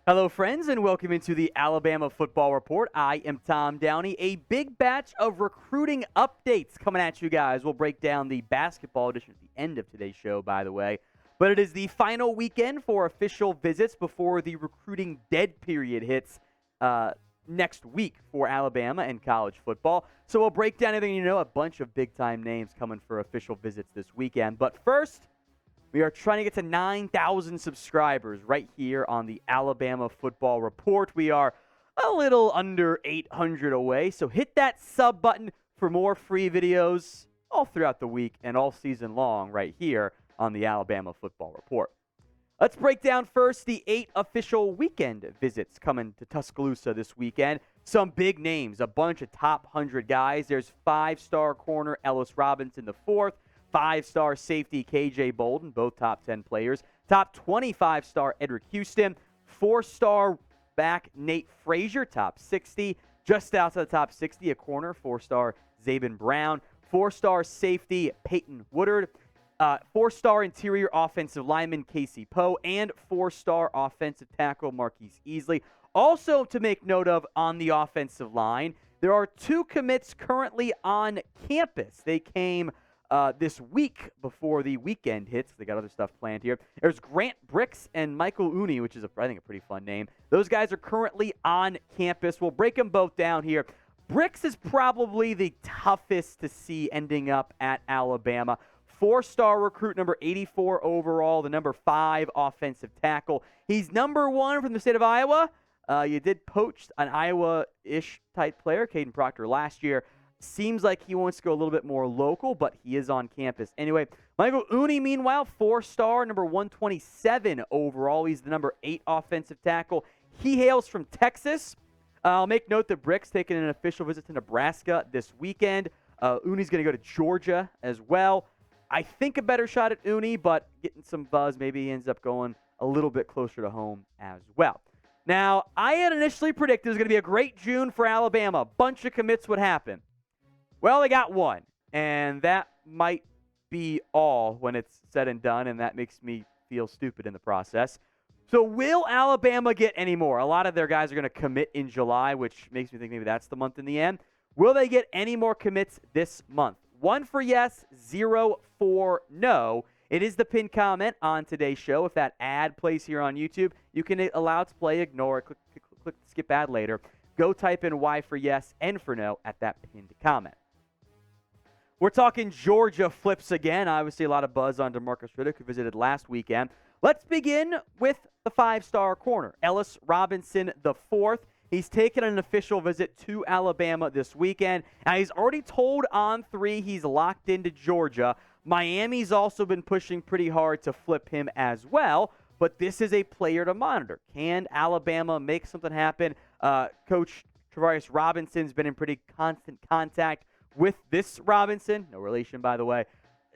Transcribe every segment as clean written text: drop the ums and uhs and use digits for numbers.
Hello, friends, and welcome into the Alabama Football Report. I am Tom Downey. A big batch of recruiting updates coming at you guys. We'll break down the basketball edition at the end of today's show, by the way. But it is the final weekend for official visits before the recruiting dead period hits next week for Alabama and college football. So we'll break down everything you know, a bunch of big-time names coming for official visits this weekend. But first, we are trying to get to 9,000 subscribers right here on the Alabama Football Report. We are a little under 800 away, so hit that sub button for more free videos all throughout the week and all season long right here on the Alabama Football Report. Let's break down first the 8 official weekend visits coming to Tuscaloosa this weekend. Some big names, a bunch of top 100 guys. There's 5-star corner Ellis Robinson IV, 5-star safety KJ Bolden, both top 10 players. Top 25-star Edric Houston. 4-star back Nate Frazier, top 60. Just outside the top 60, a corner, 4-star Saban Brown. 4-star safety Peyton Woodyard. 4-star interior offensive lineman Casey Poe. And 4-star offensive tackle Marquise Easley. Also to make note of on the offensive line, there are 2 commits currently on campus. They came this week before the weekend hits. They got other stuff planned here. There's Grant Bricks and Michael Uni, which is, I think, a pretty fun name. Those guys are currently on campus. We'll break them both down here. Bricks is probably the toughest to see ending up at Alabama. 4-star recruit, number 84 overall, the number 5 offensive tackle. He's number 1 from the state of Iowa. You did poach an Iowa-ish type player, Caden Proctor, last year. Seems like he wants to go a little bit more local, but he is on campus. Anyway, Michael Uni, meanwhile, 4-star, number 127 overall. He's the number 8 offensive tackle. He hails from Texas. I'll make note that Brick's taking an official visit to Nebraska this weekend. Uni's going to go to Georgia as well. I think a better shot at Uni, but getting some buzz, maybe he ends up going a little bit closer to home as well. Now, I had initially predicted it was going to be a great June for Alabama. A bunch of commits would happen. Well, they got 1, and that might be all when it's said and done, and that makes me feel stupid in the process. So will Alabama get any more? A lot of their guys are going to commit in July, which makes me think maybe that's the month in the end. Will they get any more commits this month? 1 for yes, 0 for no. It is the pinned comment on today's show. If that ad plays here on YouTube, you can allow it to play, ignore it, click skip ad later. Go type in Y for yes, N for no at that pinned comment. We're talking Georgia flips again. Obviously, a lot of buzz on DeMarcus Riddick, who visited last weekend. Let's begin with the 5-star corner, Ellis Robinson IV. He's taken an official visit to Alabama this weekend. Now, he's already told on 3 he's locked into Georgia. Miami's also been pushing pretty hard to flip him as well, but this is a player to monitor. Can Alabama make something happen? Coach Travarius Robinson's been in pretty constant contact with this Robinson, no relation, by the way.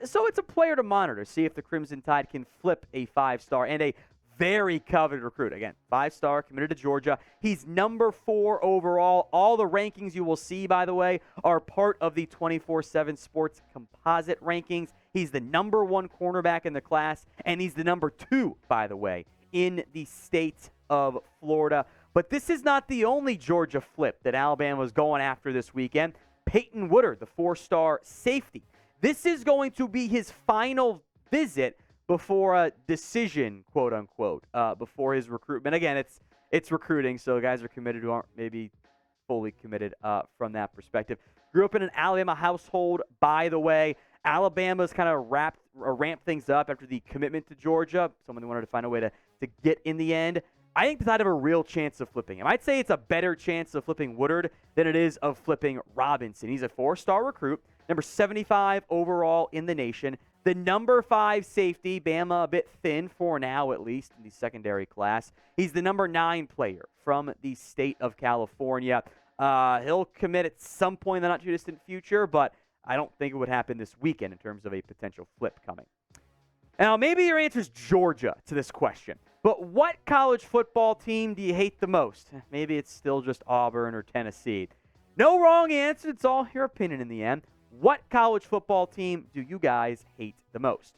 So it's a player to monitor, see if the Crimson Tide can flip a 5-star and a very coveted recruit. Again, 5-star, committed to Georgia. He's number 4 overall. All the rankings you will see, by the way, are part of the 24/7 Sports composite rankings. He's the number 1 cornerback in the class, and he's the number 2, by the way, in the state of Florida. But this is not the only Georgia flip that Alabama is going after this weekend. Peyton Woodyard, the 4-star safety. This is going to be his final visit before a decision, quote unquote, before his recruitment. Again, it's recruiting, so guys are committed who aren't maybe fully committed from that perspective. Grew up in an Alabama household, by the way. Alabama's kind of ramped things up after the commitment to Georgia. Someone wanted to find a way to get in the end. I think the Tide have a real chance of flipping him. I'd say it's a better chance of flipping Woodard than it is of flipping Robinson. He's a 4-star recruit, number 75 overall in the nation. The number 5 safety, Bama a bit thin for now, at least in the secondary class. He's the number 9 player from the state of California. He'll commit at some point in the not-too-distant future, but I don't think it would happen this weekend in terms of a potential flip coming. Now, maybe your answer is Georgia to this question. But what college football team do you hate the most? Maybe it's still just Auburn or Tennessee. No wrong answer. It's all your opinion in the end. What college football team do you guys hate the most?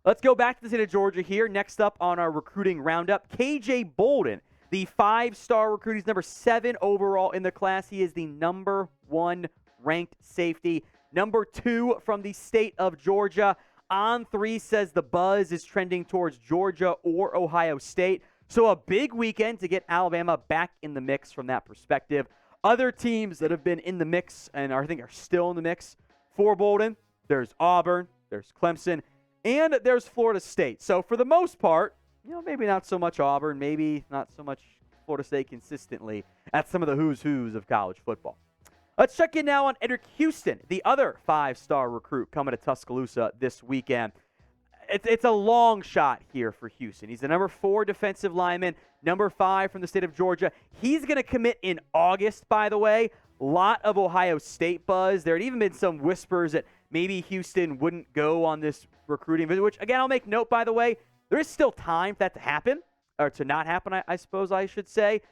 Let's go back to the state of Georgia here. Next up on our recruiting roundup, KJ Bolden, the 5-star recruit. He's number 7 overall in the class. He is the number 1 ranked safety. Number 2 from the state of Georgia. On3 says the buzz is trending towards Georgia or Ohio State. So a big weekend to get Alabama back in the mix from that perspective. Other teams that have been in the mix and I think are still in the mix for Bolden, there's Auburn, there's Clemson, and there's Florida State. So for the most part, maybe not so much Auburn, maybe not so much Florida State consistently at some of the who's of college football. Let's check in now on Edric Houston, the other 5-star recruit coming to Tuscaloosa this weekend. It's a long shot here for Houston. He's the number 4 defensive lineman, number 5 from the state of Georgia. He's going to commit in August, by the way. A lot of Ohio State buzz. There had even been some whispers that maybe Houston wouldn't go on this recruiting visit, which, again, I'll make note, by the way, there is still time for that to happen, or to not happen, I suppose I should say.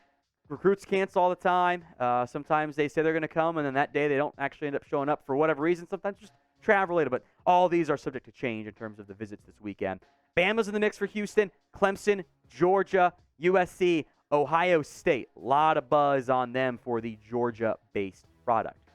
Recruits cancel all the time. Sometimes they say they're going to come, and then that day they don't actually end up showing up for whatever reason. Sometimes just travel-related, but all these are subject to change in terms of the visits this weekend. Bama's in the mix for Houston, Clemson, Georgia, USC, Ohio State. A lot of buzz on them for the Georgia-based product.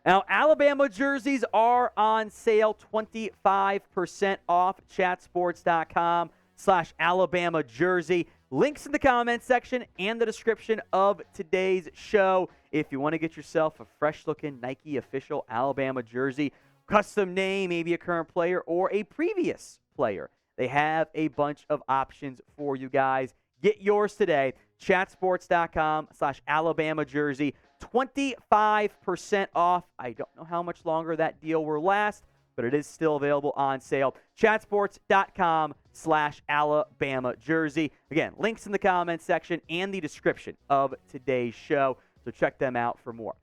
Now, Alabama jerseys are on sale, 25% off, chatsports.com/Alabama jersey. Links in the comments section and the description of today's show. If you want to get yourself a fresh-looking Nike official Alabama jersey, custom name, maybe a current player or a previous player, they have a bunch of options for you guys. Get yours today, chatsports.com/Alabama jersey, 25% off. I don't know how much longer that deal will last, but it is still available on sale. Chatsports.com/Alabama jersey. Again, links in the comments section and the description of today's show, so check them out for more.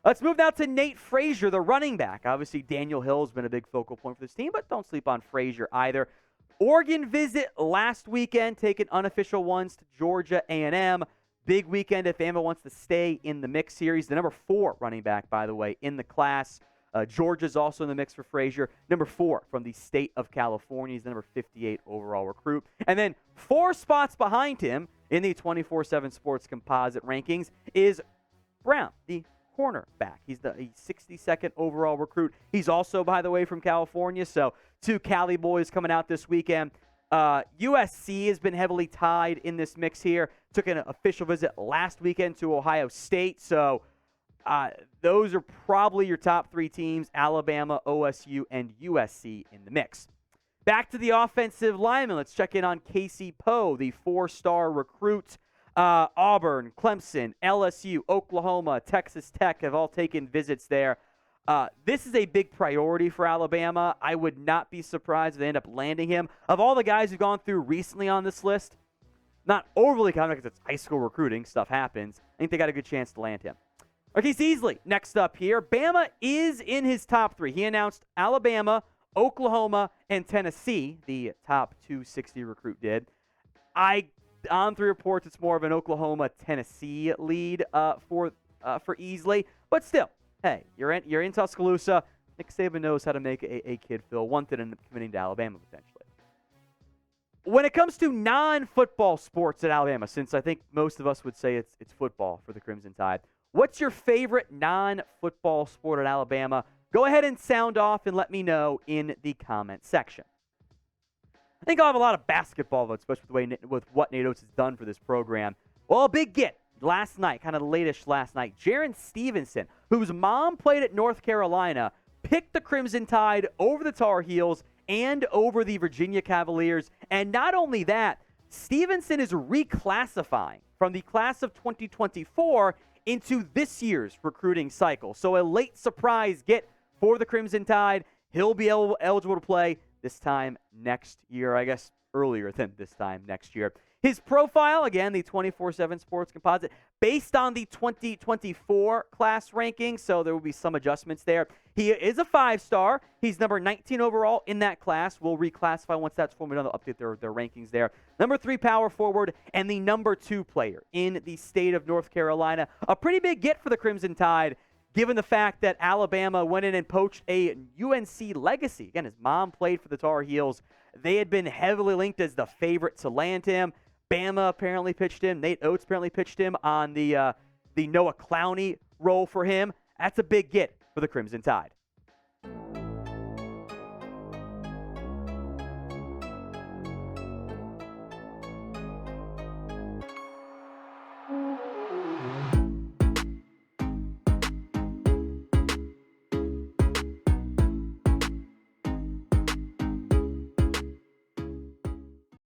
Let's move now to Nate Frazier, the running back. Obviously, Daniel Hill's been a big focal point for this team, but don't sleep on Frazier either. Oregon visit last weekend, taking unofficial ones to Georgia A&M. Big weekend if Bama wants to stay in the mix here. He's the number 4 running back, by the way, in the class. Georgia's also in the mix for Frazier. Number 4 from the state of California. He's the number 58 overall recruit. And then 4 spots behind him in the 24/7 Sports Composite rankings is Brown, the cornerback. He's the 62nd overall recruit. He's also, by the way, from California. So 2 Cali boys coming out this weekend. USC has been heavily tied in this mix here. Took an official visit last weekend to Ohio State. So those are probably your top 3 teams, Alabama, OSU, and USC in the mix. Back to the offensive lineman. Let's check in on Casey Poe, the 4-star recruit. Auburn, Clemson, LSU, Oklahoma, Texas Tech have all taken visits there. This is a big priority for Alabama. I would not be surprised if they end up landing him. Of all the guys who've gone through recently on this list, not overly confident because it's high school recruiting, stuff happens. I think they got a good chance to land him. Marquise Easley, next up here. Bama is in his top 3. He announced Alabama, Oklahoma, and Tennessee, the top 260 recruit did. On 3 reports, it's more of an Oklahoma-Tennessee lead for Easley. But still, hey, you're in Tuscaloosa. Nick Saban knows how to make a kid feel wanted and committing to Alabama potentially. When it comes to non-football sports at Alabama, since I think most of us would say it's football for the Crimson Tide, what's your favorite non-football sport at Alabama? Go ahead and sound off and let me know in the comment section. I think I'll have a lot of basketball votes, especially with what Nate Oates has done for this program. Well, a big get last night, kind of late-ish last night. Jarin Stevenson, whose mom played at North Carolina, picked the Crimson Tide over the Tar Heels and over the Virginia Cavaliers. And not only that, Stevenson is reclassifying from the class of 2024 into this year's recruiting cycle. So a late surprise get for the Crimson Tide. He'll be eligible to play this time next year, I guess earlier than this time next year. His profile, again, the 24/7 Sports Composite, based on the 2024 class rankings, so there will be some adjustments there. He is a 5-star. He's number 19 overall in that class. We'll reclassify once that's formally done. They'll update their rankings there. Number 3 power forward and the number 2 player in the state of North Carolina. A pretty big get for the Crimson Tide. given the fact that Alabama went in and poached a UNC legacy. Again, his mom played for the Tar Heels. They had been heavily linked as the favorite to land him. Bama apparently pitched him. Nate Oates apparently pitched him on the Noah Clowney role for him. That's a big get for the Crimson Tide.